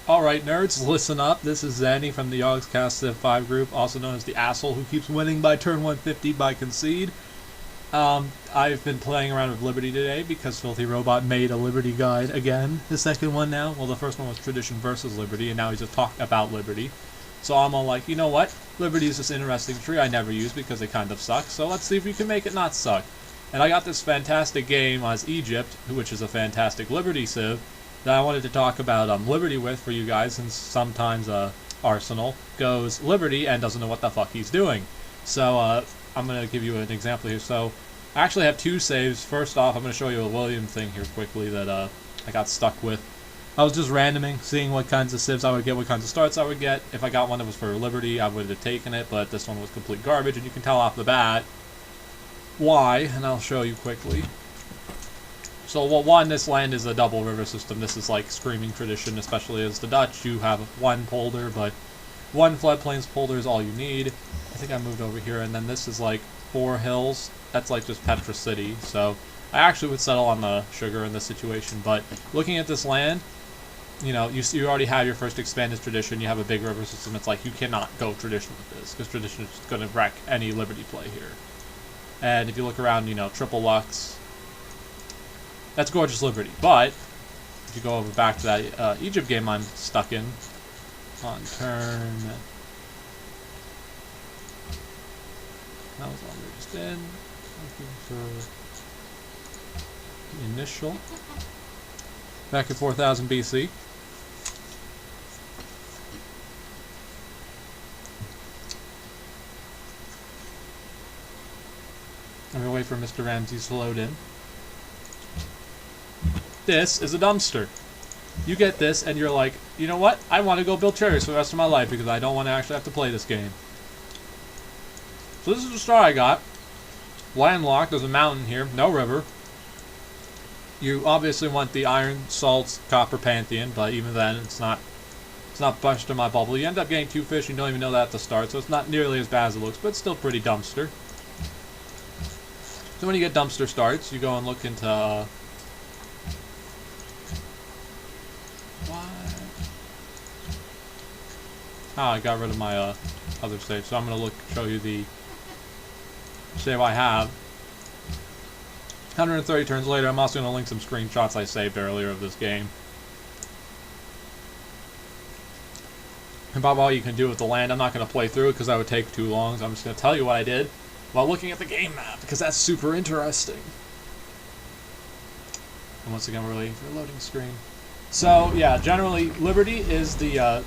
Alright nerds, listen up. This is Zanny from the Yogscast Civ 5 group, also known as the asshole who keeps winning by turn 150 by concede. I've been playing around with Liberty today because Filthy Robot made a Liberty guide again. The second one now. Well, the first one was Tradition versus Liberty, and now he's just talking about Liberty. So I'm all like, you know what? Liberty is this interesting tree I never use because it kind of sucks, so let's see if we can make it not suck. And I got this fantastic game as Egypt, which is a fantastic Liberty Civ, that I wanted to talk about Liberty with for you guys, since sometimes Arsenal goes Liberty and doesn't know what the fuck he's doing. So I'm going to give you an example here. So I actually have two saves. First off, I'm going to show you a William thing here quickly that I got stuck with. I was just randoming, seeing what kinds of civs I would get, what kinds of starts I would get. If I got one that was for Liberty, I would have taken it, but this one was complete garbage, and you can tell off the bat why, and I'll show you quickly. So, well, one, this land is a double river system. This is like screaming tradition, especially as the Dutch. You have one polder, but one floodplains polder is all you need. I think I moved over here, and then this is like 4 hills. That's like just Petra City, so I actually would settle on the sugar in this situation, but looking at this land, you know, you already have your first expanded tradition, you have a big river system. It's like you cannot go tradition with this, because tradition is just going to wreck any Liberty play here. And if you look around, you know, triple Lux, that's gorgeous Liberty. But if you go over back to that Egypt game I'm stuck in, on turn, that was all we're just in, looking for the initial, back in 4000 BC. I'm going to wait for Mr. Ramses to load in. This is a dumpster. You get this and you're like, you know what? I want to go build chariots for the rest of my life because I don't want to actually have to play this game. So this is the start I got. Landlocked, there's a mountain here, no river. You obviously want the iron, salt, copper pantheon, but even then it's not busting my bubble. You end up getting 2 fish, you don't even know that at the start, so it's not nearly as bad as it looks, but it's still pretty dumpster. So when you get dumpster starts, you go and look into I got rid of my other save, so I'm going to show you the save I have. 130 turns later, I'm also going to link some screenshots I saved earlier of this game. About what you can do with the land, I'm not going to play through it because that would take too long, so I'm just going to tell you what I did while looking at the game map, because that's super interesting. And once again, we're waiting for a loading screen. So, yeah, generally, Liberty is the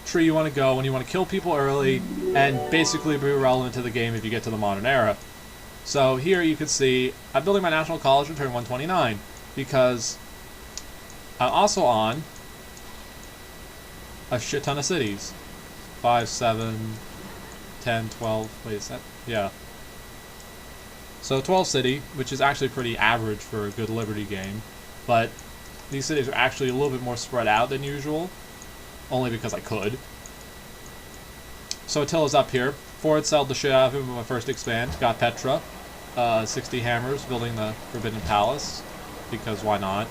tree you want to go when you want to kill people early and basically be relevant to the game if you get to the modern era. So here you can see I'm building my National College in turn 129 because I'm also on a shit ton of cities. 5, 7, 10, 12, wait, is that? Yeah. So 12 city, which is actually pretty average for a good Liberty game, but these cities are actually a little bit more spread out than usual, only because I could. So Attila's up here. Ford sold the shit out of him in my first expand, got Petra, 60 hammers, building the Forbidden Palace, because why not?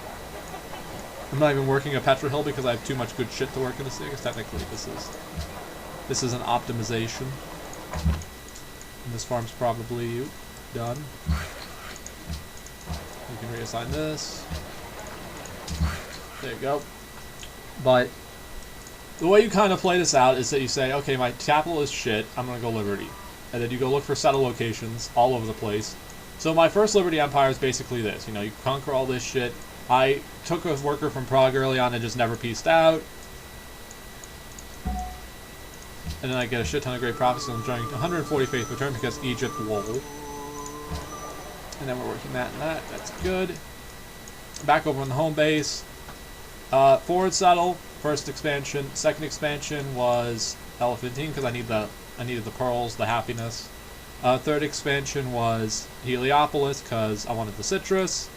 I'm not even working a Petra Hill because I have too much good shit to work in this thing, because technically this is an optimization. And this farm's probably done. You can reassign this. There you go. But the way you kind of play this out is that you say, okay, my capital is shit, I'm going to go Liberty. And then you go look for settle locations all over the place. So my first Liberty Empire is basically this. You know, you conquer all this shit. I took a worker from Prague early on and just never pieced out. And then I get a shit ton of great profits, and I'm drawing 140 faith per turn because Egypt, lol. And then we're working that and that. That's good. Back over on the home base. Forward settle. First expansion. Second expansion was Elephantine because I needed the pearls, the happiness. Third expansion was Heliopolis because I wanted the citrus.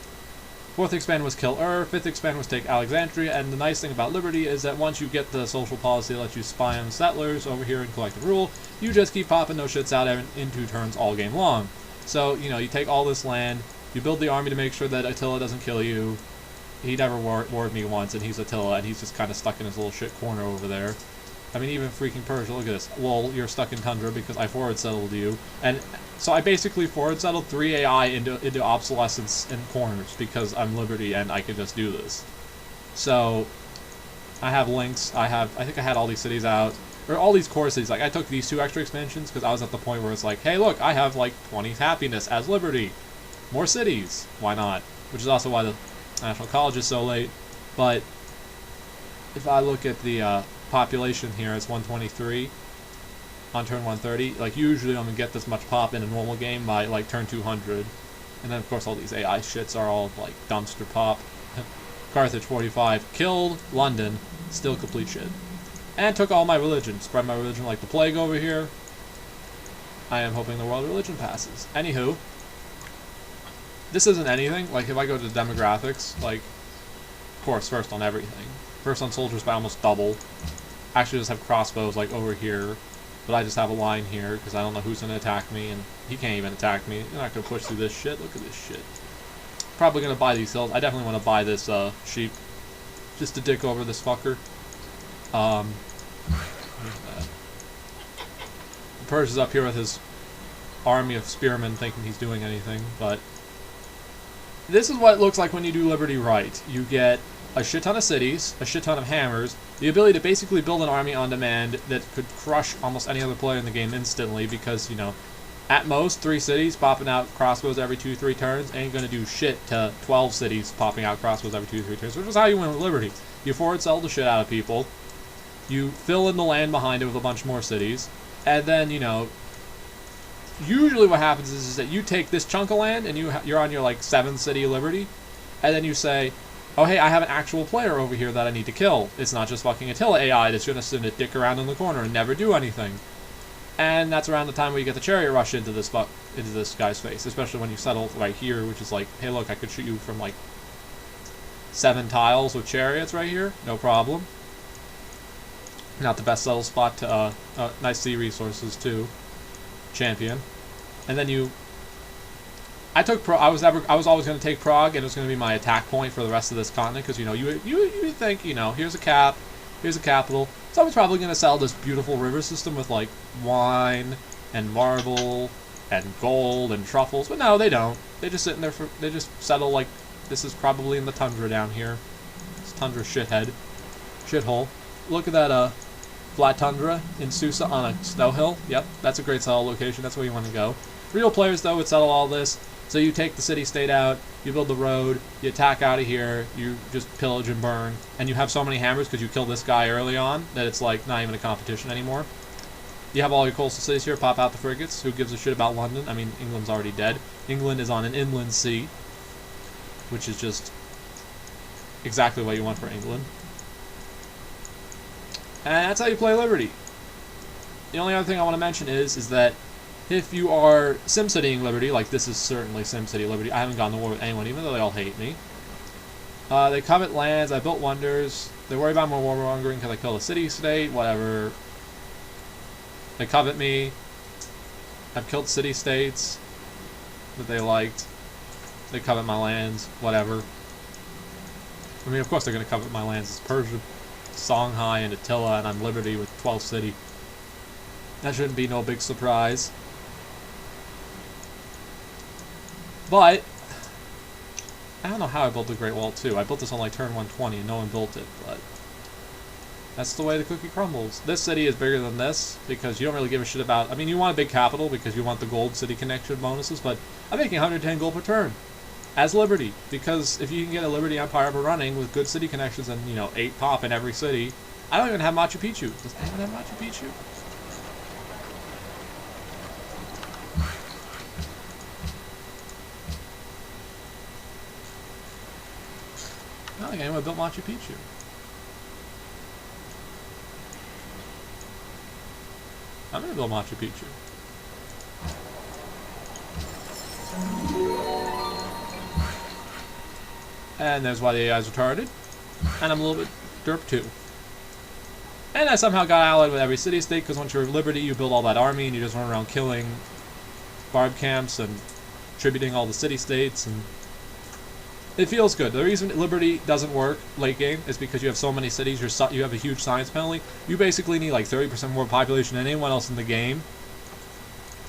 Fourth expansion was kill Ur. Fifth expansion was take Alexandria. And the nice thing about Liberty is that once you get the social policy that lets you spy on settlers over here in collective rule, you just keep popping those shits out in 2 turns all game long. So, you know, you take all this land, you build the army to make sure that Attila doesn't kill you, he never warred me once, and he's Attila, and he's just kind of stuck in his little shit corner over there. I mean, even freaking Persia, look at this. Lol, you're stuck in tundra because I forward settled you. And so I basically forward settled 3 AI into obsolescence in corners because I'm Liberty and I can just do this. So I have links. I think I had all these cities out, or all these core cities. Like, I took these 2 extra expansions because I was at the point where it's like, hey, look, I have like 20 happiness as Liberty. More cities. Why not? Which is also why the National College is so late. But if I look at the population here, it's 123 on turn 130. Like, usually I'm gonna get this much pop in a normal game by like turn 200, and then of course all these AI shits are all like dumpster pop. Carthage 45 killed London, still complete shit, and took all my religion, spread my religion like the plague over here. I am hoping the world religion passes. Anywho, this isn't anything. Like, if I go to the demographics, like, of course, first on everything. First on soldiers by almost double. Actually just have crossbows like over here, but I just have a line here because I don't know who's going to attack me, and he can't even attack me. You're not going to push through this shit. Look at this shit. Probably going to buy these hills. I definitely want to buy this sheep just to dick over this fucker. Persia's up here with his army of spearmen thinking he's doing anything, but this is what it looks like when you do Liberty right. You get a shit ton of cities, a shit ton of hammers, the ability to basically build an army on demand that could crush almost any other player in the game instantly because, you know, at most 3 cities popping out crossbows every 2-3 turns ain't gonna do shit to 12 cities popping out crossbows every 2-3 turns, which is how you win with Liberty. You forward sell the shit out of people, you fill in the land behind it with a bunch more cities, and then, you know, usually what happens is that you take this chunk of land and you're on your like 7-city Liberty, and then you say, oh hey, I have an actual player over here that I need to kill. It's not just fucking Attila AI that's gonna sit and dick around in the corner and never do anything. And that's around the time where you get the chariot rush into this guy's face, especially when you settle right here, which is like, hey look, I could shoot you from like 7 tiles with chariots right here, no problem. Not the best settle spot to nice sea resources too. Champion. And then you, I was always going to take Prague, and it was going to be my attack point for the rest of this continent, because, you know, you think, you know, here's a capital, so I was probably going to sell this beautiful river system with like wine and marble and gold and truffles, but no, they don't. They just sit in there they just settle like, this is probably in the tundra down here. It's tundra shithole. Look at that flat tundra in Susa on a snow hill. Yep, that's a great settle location. That's where you want to go. Real players, though, would settle all this. So you take the city-state out, you build the road, you attack out of here, you just pillage and burn, and you have so many hammers because you kill this guy early on that it's like not even a competition anymore. You have all your coastal cities here, pop out the frigates. Who gives a shit about London? I mean, England's already dead. England is on an inland sea, which is just exactly what you want for England. And that's how you play Liberty. The only other thing I want to mention is that if you are SimCitying Liberty, like this is certainly SimCity Liberty, I haven't gone to war with anyone, even though they all hate me. They covet lands, I built wonders, they worry about more warmongering because I killed a city-state, whatever. They covet me, I've killed city-states that they liked, they covet my lands, whatever. I mean, of course they're going to covet my lands, it's Persia, Songhai, and Attila, and I'm Liberty with 12 city. That shouldn't be no big surprise. But I don't know how I built the Great Wall 2. I built this on like turn 120 and no one built it, but that's the way the cookie crumbles. This city is bigger than this because you don't really give a shit about, I mean, you want a big capital because you want the gold city connection bonuses, but I'm making 110 gold per turn as Liberty, because if you can get a Liberty Empire up and running with good city connections and, you know, 8 pop in every city. I don't even have Machu Picchu. Does anyone have Machu Picchu? I don't think anyone built Machu Picchu. I'm gonna build Machu Picchu. And there's why the AI is retarded. And I'm a little bit derp too. And I somehow got allied with every city-state, because once you're at Liberty, you build all that army and you just run around killing barb camps and tributing all the city-states and It feels good. The reason Liberty doesn't work late game is because you have so many cities. You have a huge science penalty. You basically need like 30% more population than anyone else in the game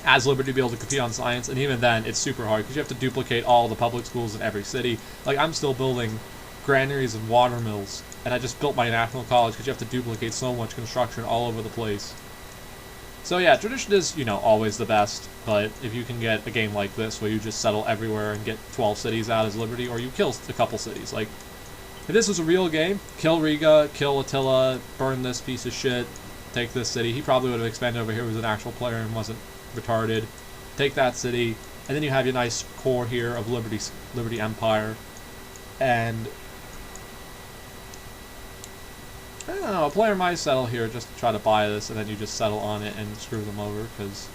as Liberty to be able to compete on science, and even then, it's super hard because you have to duplicate all the public schools in every city. Like, I'm still building granaries and water mills, and I just built my national college because you have to duplicate so much construction all over the place. So yeah, tradition is, always the best, but if you can get a game like this where you just settle everywhere and get 12 cities out as Liberty, or you kill a couple cities, like, if this was a real game, kill Riga, kill Attila, burn this piece of shit, take this city. He probably would have expanded over here as an actual player and wasn't retarded. Take that city, and then you have your nice core here of Liberty Empire, and I don't know, a player might settle here just to try to buy this, and then you just settle on it and screw them over, because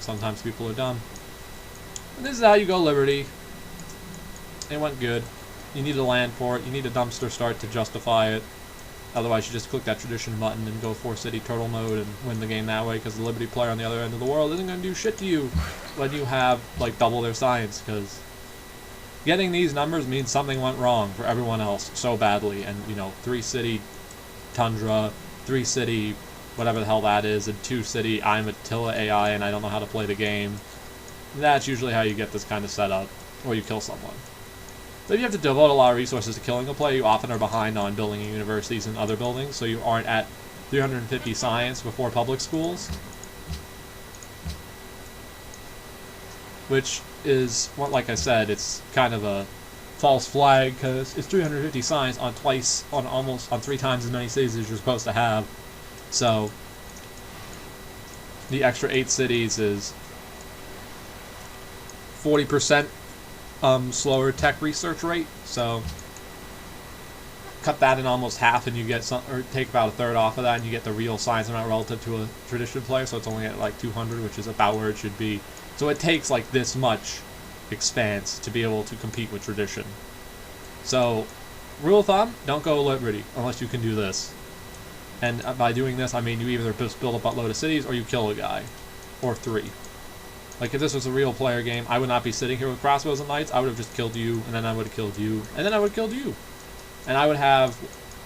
sometimes people are dumb. And this is how you go Liberty. It went good. You need a land for it, you need a dumpster start to justify it. Otherwise, you just click that tradition button and go 4-city turtle mode and win the game that way, because the Liberty player on the other end of the world isn't going to do shit to you when you have, like, double their science, because getting these numbers means something went wrong for everyone else so badly, and, 3-city Tundra, 3-city whatever the hell that is, and 2-city I'm Attila AI and I don't know how to play the game. That's usually how you get this kind of setup, or you kill someone. But if you have to devote a lot of resources to killing a player, you often are behind on building universities and other buildings, so you aren't at 350 science before public schools. Which is, well, like I said, it's kind of a false flag, because it's 350 science on 3 times as many cities as you're supposed to have. So, the extra 8 cities is 40% slower tech research rate, so cut that in almost half and you get or take about a third off of that and you get the real science amount relative to a tradition player, so it's only at like 200, which is about where it should be. So it takes like this much expanse to be able to compete with tradition. So, rule of thumb, don't go Liberty unless you can do this. And by doing this, I mean you either just build a buttload of cities or you kill a guy. Or 3. Like, if this was a real player game, I would not be sitting here with crossbows and knights. I would have just killed you, and then I would have killed you, and then I would have killed you. And I would have,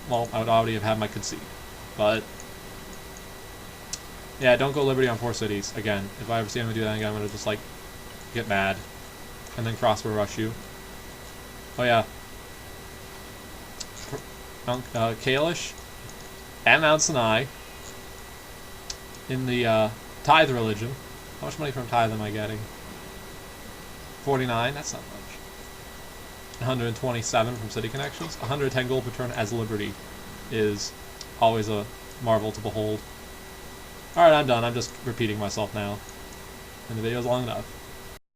well, I would already have had my concede. But, yeah, don't go Liberty on 4 cities. Again, if I ever see him do that again, I'm going to just, like, get mad. And then crossbow rush you. Oh, yeah. Kalish and Mount Sinai in the Tithe religion. How much money from Tithe am I getting? 49? That's not much. 127 from City Connections. 110 gold per turn as Liberty is always a marvel to behold. Alright, I'm done. I'm just repeating myself now. And the video's long enough.